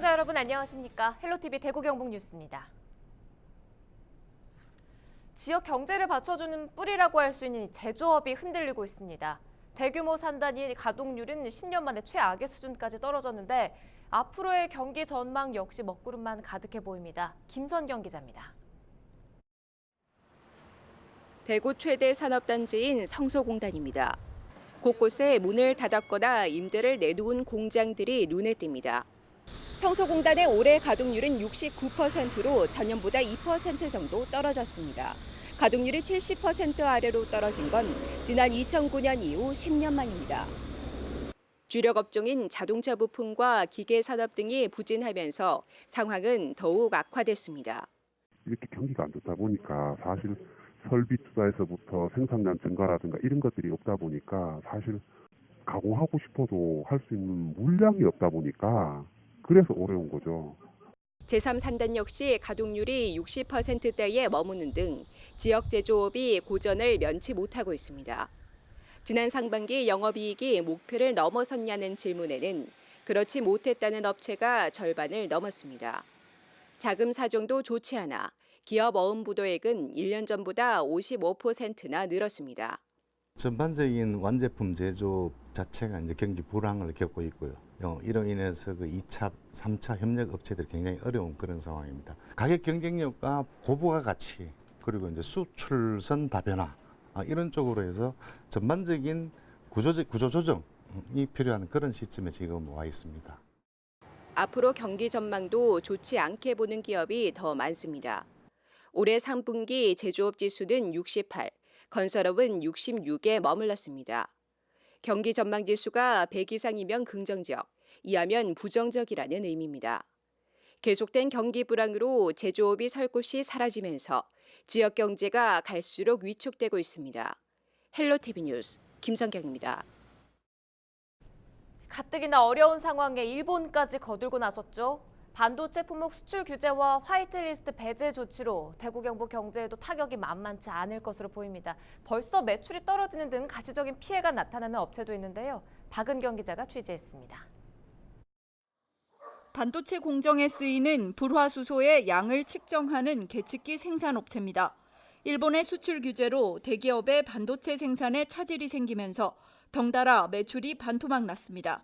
시청자 여러분 안녕하십니까? 헬로티비 대구 경북 뉴스입니다. 지역 경제를 받쳐주는 뿌리라고 할 수 있는 제조업이 흔들리고 있습니다. 대규모 산단이 가동률은 10년 만에 최악의 수준까지 떨어졌는데 앞으로의 경기 전망 역시 먹구름만 가득해 보입니다. 김선경 기자입니다. 대구 최대 산업단지인 성서공단입니다. 곳곳에 문을 닫았거나 임대를 내놓은 공장들이 눈에 띕니다. 성서공단의 올해 가동률은 69%로 전년보다 2% 정도 떨어졌습니다. 가동률이 70% 아래로 떨어진 건 지난 2009년 이후 10년 만입니다. 주력 업종인 자동차 부품과 기계 산업 등이 부진하면서 상황은 더욱 악화됐습니다. 이렇게 경기가 안 좋다 보니까 사실 설비 투자에서부터 생산량 증가라든가 이런 것들이 없다 보니까 사실 가공하고 싶어도 할 수 있는 물량이 없다 보니까 그래서 어려운 거죠. 제3산단 역시 가동률이 60%대에 머무는 등 지역 제조업이 고전을 면치 못하고 있습니다. 지난 상반기 영업이익이 목표를 넘어섰냐는 질문에는 그렇지 못했다는 업체가 절반을 넘었습니다. 자금 사정도 좋지 않아 기업 어음부도액은 1년 전보다 55%나 늘었습니다. 전반적인 완제품 제조업 자체가 이제 경기 불황을 겪고 있고요. 이로 인해서 그 2차, 3차 협력 업체들이 굉장히 어려운 그런 상황입니다. 가격 경쟁력과 고부가 가치 그리고 이제 수출선 다변화 이런 쪽으로 해서 전반적인 구조 조정이 필요한 그런 시점에 지금 와 있습니다. 앞으로 경기 전망도 좋지 않게 보는 기업이 더 많습니다. 올해 3분기 제조업 지수는 68, 건설업은 66에 머물렀습니다. 경기 전망 지수가 100 이상이면 긍정적, 이하면 부정적이라는 의미입니다. 계속된 경기 불황으로 제조업이 설 곳이 사라지면서 지역 경제가 갈수록 위축되고 있습니다. 헬로티비 뉴스 김선경입니다. 가뜩이나 어려운 상황에 일본까지 거들고 나섰죠. 반도체 품목 수출 규제와 화이트리스트 배제 조치로 대구 경북 경제에도 타격이 만만치 않을 것으로 보입니다. 벌써 매출이 떨어지는 등 가시적인 피해가 나타나는 업체도 있는데요. 박은경 기자가 취재했습니다. 반도체 공정에 쓰이는 불화수소의 양을 측정하는 계측기 생산업체입니다. 일본의 수출 규제로 대기업의 반도체 생산에 차질이 생기면서 덩달아 매출이 반토막 났습니다.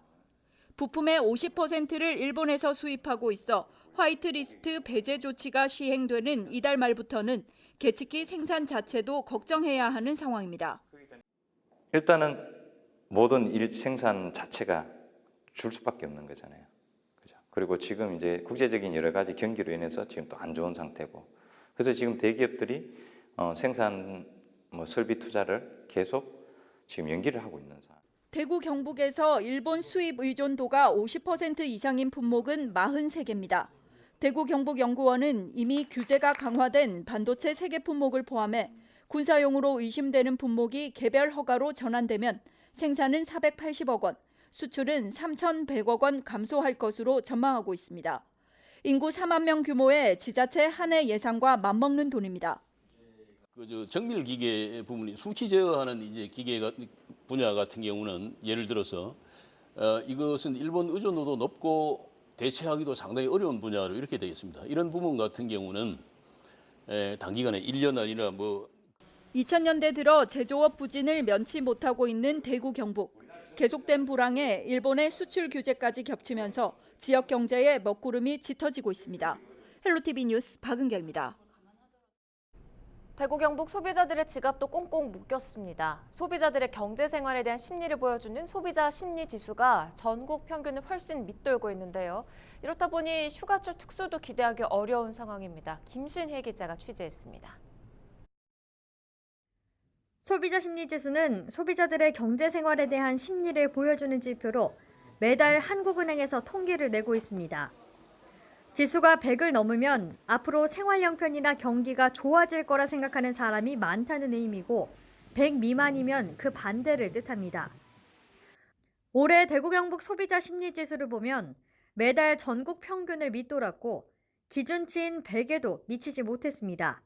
부품의 50%를 일본에서 수입하고 있어 화이트리스트 배제 조치가 시행되는 이달 말부터는 계측기 생산 자체도 걱정해야 하는 상황입니다. 일단은 모든 일 생산 자체가 줄 수밖에 없는 거잖아요. 그죠? 그리고 지금 이제 국제적인 여러 가지 경기로 인해서 지금 또 안 좋은 상태고, 그래서 지금 대기업들이 생산 설비 투자를 계속 지금 연기를 하고 있는 상황. 대구 경북에서 일본 수입 의존도가 50% 이상인 품목은 43개입니다. 대구 경북연구원은 이미 규제가 강화된 반도체 3개 품목을 포함해 군사용으로 의심되는 품목이 개별 허가로 전환되면 생산은 480억 원, 수출은 3,100억 원 감소할 것으로 전망하고 있습니다. 인구 4만 명 규모의 지자체 한 해 예산과 맞먹는 돈입니다. 정밀 기계 부분이 수치 제어하는 이제 기계 분야 같은 경우는 예를 들어서 이것은 일본 의존도도 높고 대체하기도 상당히 어려운 분야로 이렇게 되겠습니다. 이런 부분 같은 경우는 단기간에 1년 아니라 2000년대 들어 제조업 부진을 면치 못하고 있는 대구 경북. 계속된 불황에 일본의 수출 규제까지 겹치면서 지역 경제에 먹구름이 짙어지고 있습니다. 헬로티비 뉴스 박은경입니다. 대구 경북 소비자들의 지갑도 꽁꽁 묶였습니다. 소비자들의 경제 생활에 대한 심리를 보여주는 소비자 심리 지수가 전국 평균을 훨씬 밑돌고 있는데요. 이렇다 보니 휴가철 특수도 기대하기 어려운 상황입니다. 김신혜 기자가 취재했습니다. 소비자 심리 지수는 소비자들의 경제 생활에 대한 심리를 보여주는 지표로 매달 한국은행에서 통계를 내고 있습니다. 지수가 100을 넘으면 앞으로 생활 형편이나 경기가 좋아질 거라 생각하는 사람이 많다는 의미고 100 미만이면 그 반대를 뜻합니다. 올해 대구 경북 소비자 심리 지수를 보면 매달 전국 평균을 밑돌았고 기준치인 100에도 미치지 못했습니다.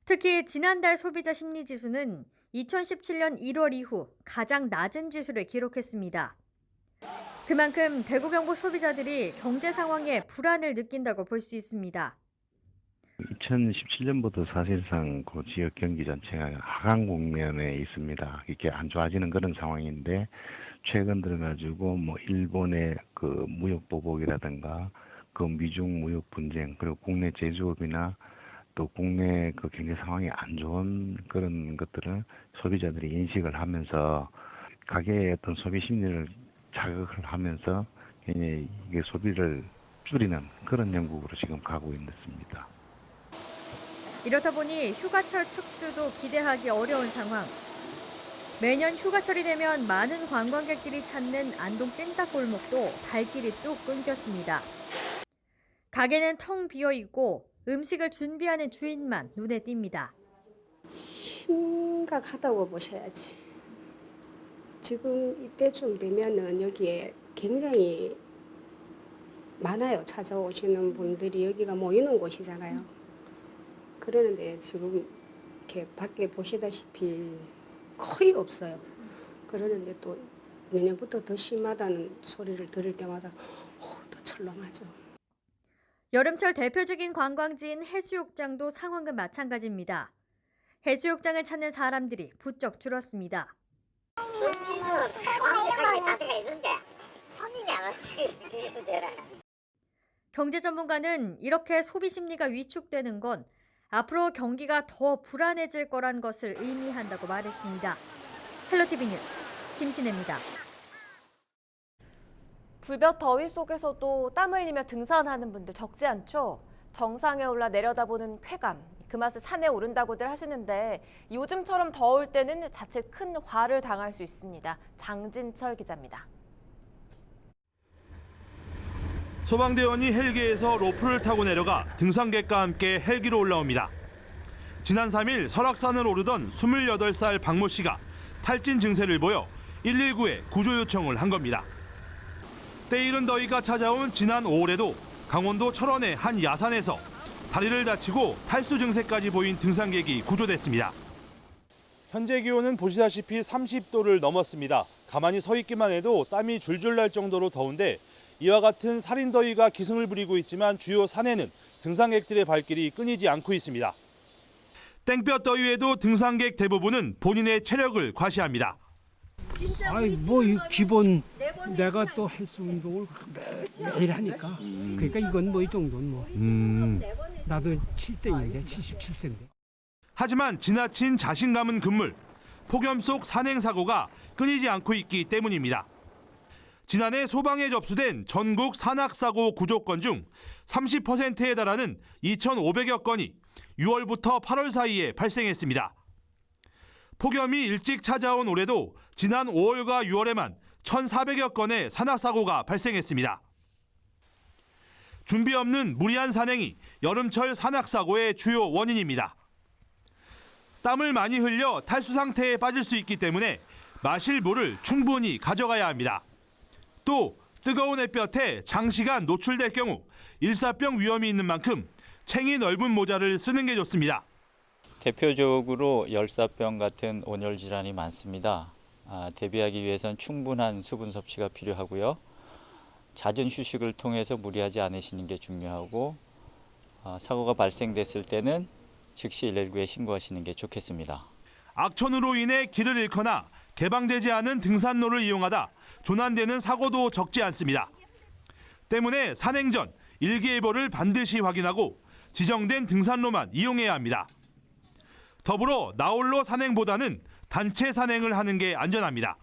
특히 지난달 소비자 심리 지수는 2017년 1월 이후 가장 낮은 지수를 기록했습니다. 그만큼 대구 경북 소비자들이 경제 상황에 불안을 느낀다고 볼 수 있습니다. 2017년부터 사실상 그 지역 경기 전체가 하강 국면에 있습니다. 이게 안 좋아지는 그런 상황인데 최근 들어가지고 뭐 일본의 그 무역 보복이라든가 그 미중 무역 분쟁 그리고 국내 제조업이나 또 국내 그 경제 상황이 안 좋은 그런 것들을 소비자들이 인식을 하면서 가게의 어떤 소비 심리를 자극을 하면서 굉장히 이게 소비를 줄이는 그런 형국으로 지금 가고 있습니다. 이렇다 보니 휴가철 특수도 기대하기 어려운 상황. 매년 휴가철이 되면 많은 관광객들이 찾는 안동 찜닭골목도 발길이 뚝 끊겼습니다. 가게는 텅 비어 있고 음식을 준비하는 주인만 눈에 띕니다. 심각하다고 보셔야지. 지금 이때쯤 되면은 여기에 굉장히 많아요. 찾아오시는 분들이 여기가 모이는 곳이잖아요. 그러는데 지금 이렇게 밖에 보시다시피 거의 없어요. 그러는데 또 내년부터 더 심하다는 소리를 들을 때마다 더 철렁하죠. 여름철 대표적인 관광지인 해수욕장도 상황은 마찬가지입니다. 해수욕장을 찾는 사람들이 부쩍 줄었습니다. 경제 전문가는 이렇게 소비 심리가 위축되는 건 앞으로 경기가 더 불안해질 거란 것을 의미한다고 말했습니다. 헬로티비 뉴스 김신혜입니다. 불볕 더위 속에서도 땀 흘리며 등산하는 분들 적지 않죠? 정상에 올라 내려다보는 쾌감, 그 맛을 산에 오른다고들 하시는데 요즘처럼 더울 때는 자칫 큰 화를 당할 수 있습니다. 장진철 기자입니다. 소방대원이 헬기에서 로프를 타고 내려가 등산객과 함께 헬기로 올라옵니다. 지난 3일 설악산을 오르던 28살 박모 씨가 탈진 증세를 보여 119에 구조 요청을 한 겁니다. 때이른 더위가 찾아온 지난 5월에도 강원도 철원의 한 야산에서 다리를 다치고 탈수 증세까지 보인 등산객이 구조됐습니다. 현재 기온은 보시다시피 30도를 넘었습니다. 가만히 서 있기만 해도 땀이 줄줄 날 정도로 더운데 이와 같은 살인 더위가 기승을 부리고 있지만 주요 산에는 등산객들의 발길이 끊이지 않고 있습니다. 땡볕 더위에도 등산객 대부분은 본인의 체력을 과시합니다. 아이 뭐 기본 내가 또 헬스 운동을 매일 하니까 그러니까 이건 뭐 이 정도는 뭐 나도 7대인데 77세인데. 하지만 지나친 자신감은 금물. 폭염 속 산행 사고가 끊이지 않고 있기 때문입니다. 지난해 소방에 접수된 전국 산악사고 구조건 중 30%에 달하는 2,500여 건이 6월부터 8월 사이에 발생했습니다. 폭염이 일찍 찾아온 올해도 지난 5월과 6월에만 1,400여 건의 산악사고가 발생했습니다. 준비 없는 무리한 산행이 여름철 산악사고의 주요 원인입니다. 땀을 많이 흘려 탈수 상태에 빠질 수 있기 때문에 마실 물을 충분히 가져가야 합니다. 또 뜨거운 햇볕에 장시간 노출될 경우 일사병 위험이 있는 만큼 챙이 넓은 모자를 쓰는 게 좋습니다. 대표적으로 열사병 같은 온열 질환이 많습니다. 대비하기 위해선 충분한 수분 섭취가 필요하고요. 잦은 휴식을 통해서 무리하지 않으시는 게 중요하고 사고가 발생됐을 때는 즉시 119에 신고하시는 게 좋겠습니다. 악천후로 인해 길을 잃거나 개방되지 않은 등산로를 이용하다 조난되는 사고도 적지 않습니다. 때문에 산행 전 일기예보를 반드시 확인하고 지정된 등산로만 이용해야 합니다. 더불어 나홀로 산행보다는 단체 산행을 하는 게 안전합니다.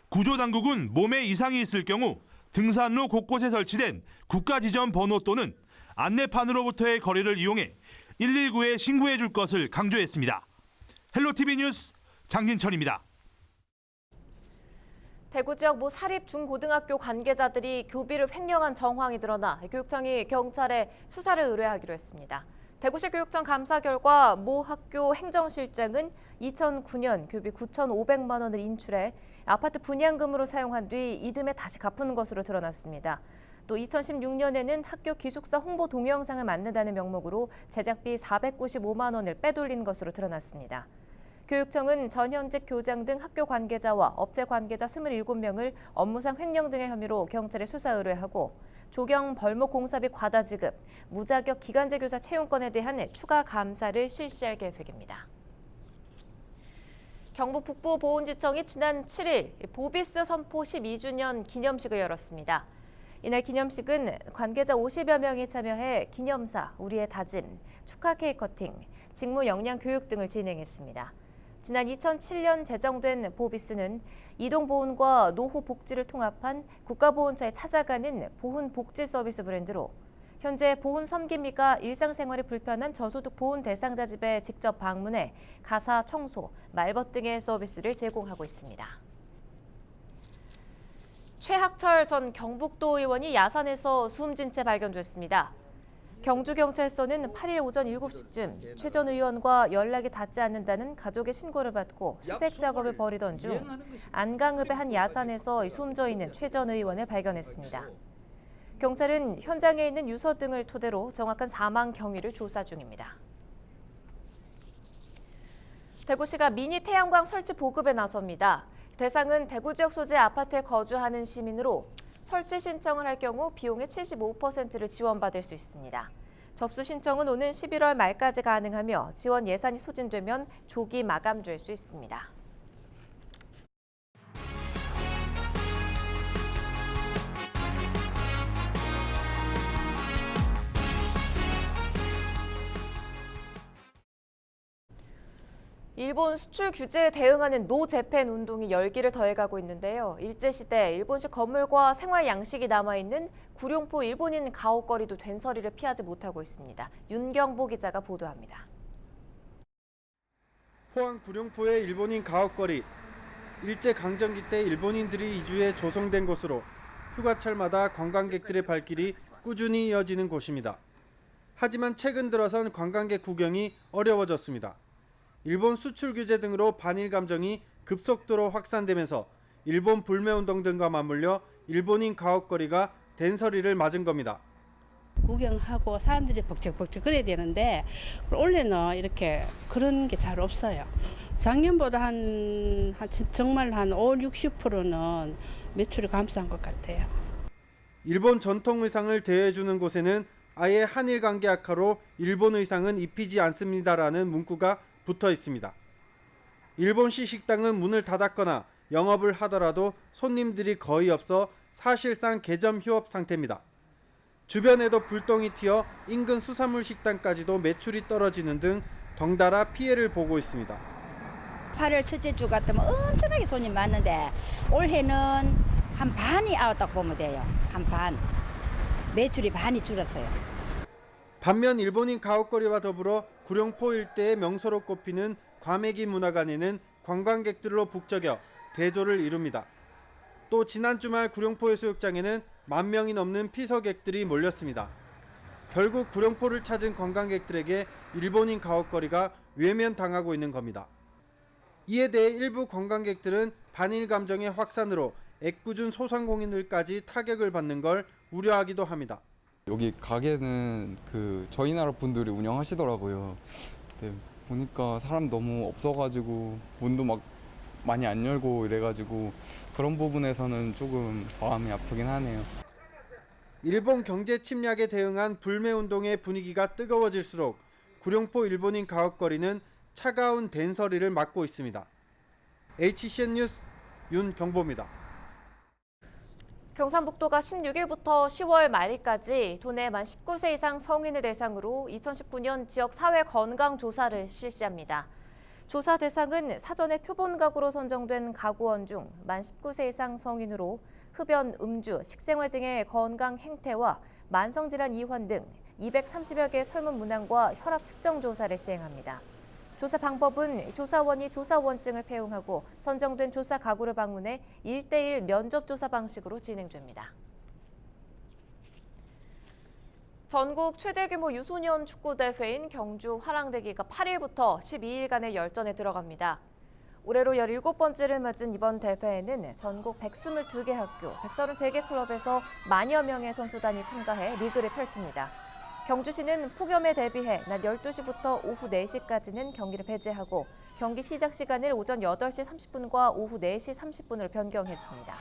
구조당국은 몸에 이상이 있을 경우 등산로 곳곳에 설치된 국가지점 번호 또는 안내판으로부터의 거리를 이용해 119에 신고해 줄 것을 강조했습니다. 헬로티비 뉴스 장진철입니다. 대구 지역 모 사립 중고등학교 관계자들이 교비를 횡령한 정황이 드러나 교육청이 경찰에 수사를 의뢰하기로 했습니다. 대구시 교육청 감사 결과 모 학교 행정실장은 2009년 교비 9,500만 원을 인출해 아파트 분양금으로 사용한 뒤 이듬해 다시 갚은 것으로 드러났습니다. 또 2016년에는 학교 기숙사 홍보 동영상을 만든다는 명목으로 제작비 495만 원을 빼돌린 것으로 드러났습니다. 교육청은 전현직 교장 등 학교 관계자와 업체 관계자 27명을 업무상 횡령 등의 혐의로 경찰에 수사 의뢰하고 조경 벌목 공사비 과다 지급, 무자격 기간제 교사 채용권에 대한 추가 감사를 실시할 계획입니다. 경북 북부보훈지청이 지난 7일 보비스 선포 12주년 기념식을 열었습니다. 이날 기념식은 관계자 50여 명이 참여해 기념사, 우리의 다짐, 축하 케이크 커팅, 직무 역량 교육 등을 진행했습니다. 지난 2007년 제정된 보비스는 이동보훈과 노후복지를 통합한 국가보훈처에 찾아가는 보훈복지 서비스 브랜드로 현재 보훈 섬김이가 일상생활이 불편한 저소득 보훈 대상자 집에 직접 방문해 가사, 청소, 말벗 등의 서비스를 제공하고 있습니다. 최학철 전 경북도 의원이 야산에서 숨진 채 발견됐습니다. 경주경찰서는 8일 오전 7시쯤 최 전 의원과 연락이 닿지 않는다는 가족의 신고를 받고 수색 작업을 벌이던 중 안강읍의 한 야산에서 숨져 있는 최 전 의원을 발견했습니다. 경찰은 현장에 있는 유서 등을 토대로 정확한 사망 경위를 조사 중입니다. 대구시가 미니 태양광 설치 보급에 나섭니다. 대상은 대구 지역 소재 아파트에 거주하는 시민으로 설치 신청을 할 경우 비용의 75%를 지원받을 수 있습니다. 접수 신청은 오는 11월 말까지 가능하며 지원 예산이 소진되면 조기 마감될 수 있습니다. 일본 수출 규제에 대응하는 노 재팬 운동이 열기를 더해가고 있는데요. 일제시대 일본식 건물과 생활 양식이 남아있는 구룡포 일본인 가옥거리도 된서리를 피하지 못하고 있습니다. 윤경보 기자가 보도합니다. 포항 구룡포의 일본인 가옥거리. 일제강점기 때 일본인들이 이주해 조성된 곳으로 휴가철마다 관광객들의 발길이 꾸준히 이어지는 곳입니다. 하지만 최근 들어선 관광객 구경이 어려워졌습니다. 일본 수출 규제 등으로 반일 감정이 급속도로 확산되면서 일본 불매운동 등과 맞물려 일본인 가옥거리가 된서리를 맞은 겁니다. 구경하고 사람들이 벅적벅적 그래야 되는데 올해는 이렇게 그런 게 잘 없어요. 작년보다 정말 한 50-60%는 매출이 감소한 것 같아요. 일본 전통 의상을 대여해주는 곳에는 아예 한일 관계 악화로 일본 의상은 입히지 않습니다라는 문구가 붙어 있습니다. 일본식 식당은 문을 닫았거나 영업을 하더라도 손님들이 거의 없어 사실상 개점 휴업 상태입니다. 주변에도 불똥이 튀어 인근 수산물 식당까지도 매출이 떨어지는 등 덩달아 피해를 보고 있습니다. 8월 첫째 주 같으면 엄청나게 손님 많은데 올해는 한 반이 아웃다고 보면 돼요. 한 반. 매출이 반이 줄었어요. 반면 일본인 가옥거리와 더불어 구룡포 일대의 명소로 꼽히는 과메기 문화관에는 관광객들로 북적여 대조를 이룹니다. 또 지난 주말 구룡포 해수욕장에는 10,000명이 넘는 피서객들이 몰렸습니다. 결국 구룡포를 찾은 관광객들에게 일본인 가옥거리가 외면당하고 있는 겁니다. 이에 대해 일부 관광객들은 반일 감정의 확산으로 애꿎은 소상공인들까지 타격을 받는 걸 우려하기도 합니다. 여기 가게는 저희 나라 분들이 운영하시더라고요. 근데 보니까 사람 너무 없어가지고 문도 막 많이 안 열고 이래가지고 그런 부분에서는 조금 마음이 아프긴 하네요. 일본 경제 침략에 대응한 불매운동의 분위기가 뜨거워질수록 구룡포 일본인 가옥거리는 차가운 된서리를 맞고 있습니다. HCN 뉴스 윤경보입니다. 경상북도가 16일부터 10월 말일까지 도내 만 19세 이상 성인을 대상으로 2019년 지역 사회 건강 조사를 실시합니다. 조사 대상은 사전에 표본각으로 선정된 가구원 중 만 19세 이상 성인으로 흡연, 음주, 식생활 등의 건강 행태와 만성질환 이환 등 230여 개의 설문 문항과 혈압 측정 조사를 시행합니다. 조사 방법은 조사원이 조사원증을 폐용하고 선정된 조사 가구를 방문해 1:1 면접 조사 방식으로 진행됩니다. 전국 최대 규모 유소년 축구 대회인 경주 화랑대기가 8일부터 12일간의 열전에 들어갑니다. 올해로 17번째를 맞은 이번 대회에는 전국 122개 학교, 133개 클럽에서 만여 명의 선수단이 참가해 리그를 펼칩니다. 경주시는 폭염에 대비해 낮 12시부터 오후 4시까지는 경기를 배제하고 경기 시작 시간을 오전 8시 30분과 오후 4시 30분으로 변경했습니다.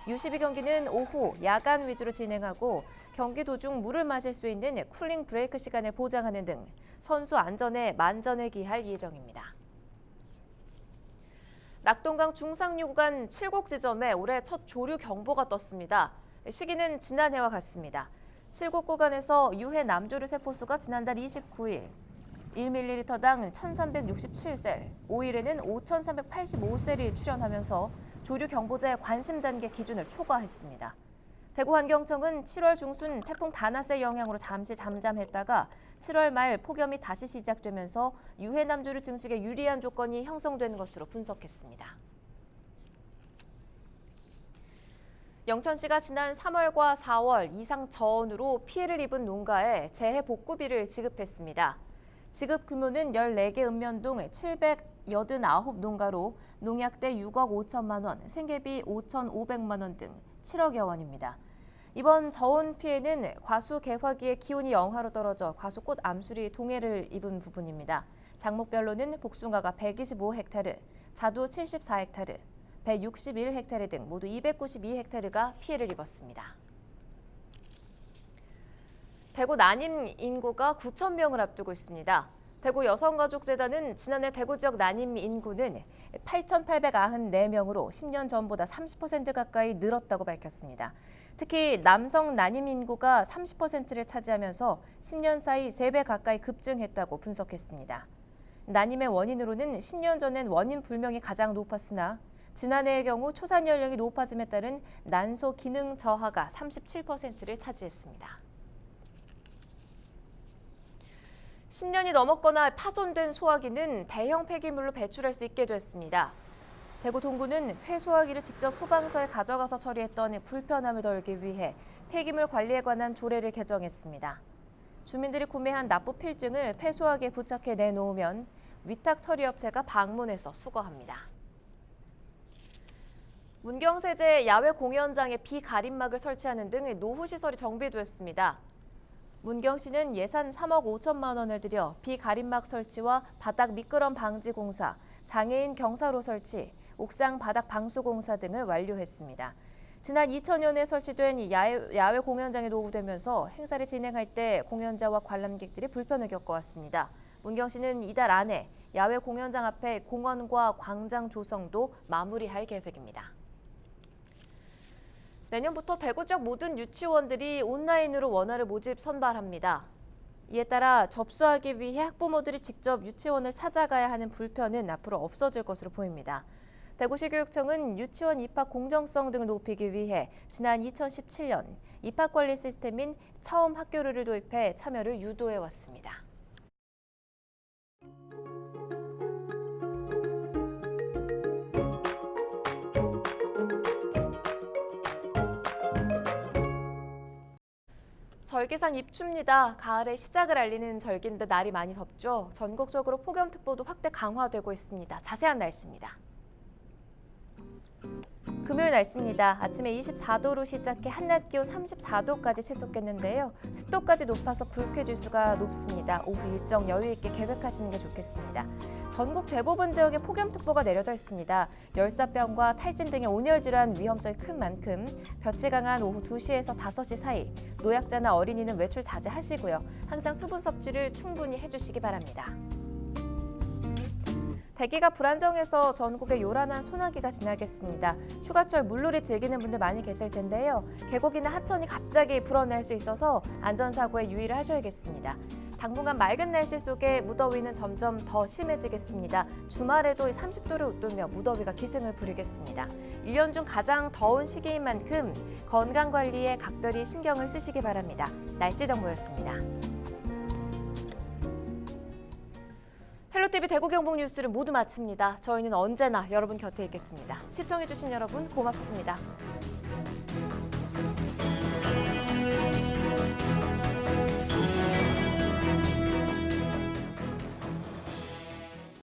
U12 경기는 오후 야간 위주로 진행하고 경기 도중 물을 마실 수 있는 쿨링 브레이크 시간을 보장하는 등 선수 안전에 만전을 기할 예정입니다. 낙동강 중상류 구간 7곡 지점에 올해 첫 조류 경보가 떴습니다. 시기는 지난해와 같습니다. 7곡 구간에서 유해 남조류 세포수가 지난달 29일 1ml당 1,367셀, 5일에는 5,385셀이 출현하면서 조류 경보제 관심 단계 기준을 초과했습니다. 대구환경청은 7월 중순 태풍 다나스의 영향으로 잠시 잠잠했다가 7월 말 폭염이 다시 시작되면서 유해 남조류 증식에 유리한 조건이 형성된 것으로 분석했습니다. 영천시가 지난 3월과 4월 이상 저온으로 피해를 입은 농가에 재해 복구비를 지급했습니다. 지급 규모는 14개 읍면동 789 농가로 농약대 6억 5천만 원, 생계비 5,500만 원 등 7억여 원입니다. 이번 저온 피해는 과수 개화기의 기온이 영하로 떨어져 과수꽃 암술이 동해를 입은 부분입니다. 작목별로는 복숭아가 125헥타르, 자두 74헥타르, 배 61헥타르 등 모두 292헥타르가 피해를 입었습니다. 대구 난임 인구가 9천 명을 앞두고 있습니다. 대구 여성가족재단은 지난해 대구 지역 난임 인구는 8,894명으로 10년 전보다 30% 가까이 늘었다고 밝혔습니다. 특히 남성 난임 인구가 30%를 차지하면서 10년 사이 3배 가까이 급증했다고 분석했습니다. 난임의 원인으로는 10년 전엔 원인 불명이 가장 높았으나 지난해의 경우 초산 연령이 높아짐에 따른 난소 기능 저하가 37%를 차지했습니다. 10년이 넘었거나 파손된 소화기는 대형 폐기물로 배출할 수 있게 됐습니다. 대구 동구는 폐소화기를 직접 소방서에 가져가서 처리했던 불편함을 덜기 위해 폐기물 관리에 관한 조례를 개정했습니다. 주민들이 구매한 납부 필증을 폐소화기에 부착해 내놓으면 위탁 처리업체가 방문해서 수거합니다. 문경세제 야외 공연장에 비가림막을 설치하는 등 노후시설이 정비됐습니다. 문경시는 예산 3억 5천만 원을 들여 비가림막 설치와 바닥 미끄럼 방지 공사, 장애인 경사로 설치, 옥상 바닥 방수 공사 등을 완료했습니다. 지난 2000년에 설치된 야외 공연장이 노후되면서 행사를 진행할 때 공연자와 관람객들이 불편을 겪어왔습니다. 문경시는 이달 안에 야외 공연장 앞에 공원과 광장 조성도 마무리할 계획입니다. 내년부터 대구 지역 모든 유치원들이 온라인으로 원활을 모집 선발합니다. 이에 따라 접수하기 위해 학부모들이 직접 유치원을 찾아가야 하는 불편은 앞으로 없어질 것으로 보입니다. 대구시 교육청은 유치원 입학 공정성 등을 높이기 위해 지난 2017년 입학관리 시스템인 처음 학교를 도입해 참여를 유도해왔습니다. 절기상 입추입니다. 가을의 시작을 알리는 절기인데 날이 많이 덥죠. 전국적으로 폭염특보도 확대 강화되고 있습니다. 자세한 날씨입니다. 금요일 날씨입니다. 아침에 24도로 시작해 한낮 기온 34도까지 치솟겠는데요. 습도까지 높아서 불쾌지수가 높습니다. 오후 일정 여유 있게 계획하시는 게 좋겠습니다. 전국 대부분 지역에 폭염특보가 내려져 있습니다. 열사병과 탈진 등의 온열 질환 위험성이 큰 만큼 볕이 강한 오후 2시에서 5시 사이 노약자나 어린이는 외출 자제하시고요. 항상 수분 섭취를 충분히 해주시기 바랍니다. 대기가 불안정해서 전국에 요란한 소나기가 지나겠습니다. 휴가철 물놀이 즐기는 분들 많이 계실 텐데요. 계곡이나 하천이 갑자기 불어날 수 있어서 안전사고에 유의를 하셔야겠습니다. 당분간 맑은 날씨 속에 무더위는 점점 더 심해지겠습니다. 주말에도 30도를 웃돌며 무더위가 기승을 부리겠습니다. 1년 중 가장 더운 시기인 만큼 건강관리에 각별히 신경을 쓰시기 바랍니다. 날씨 정보였습니다. 헬로티비 대구 경북 뉴스를 모두 마칩니다. 저희는 언제나 여러분 곁에 있겠습니다. 시청해주신 여러분 고맙습니다.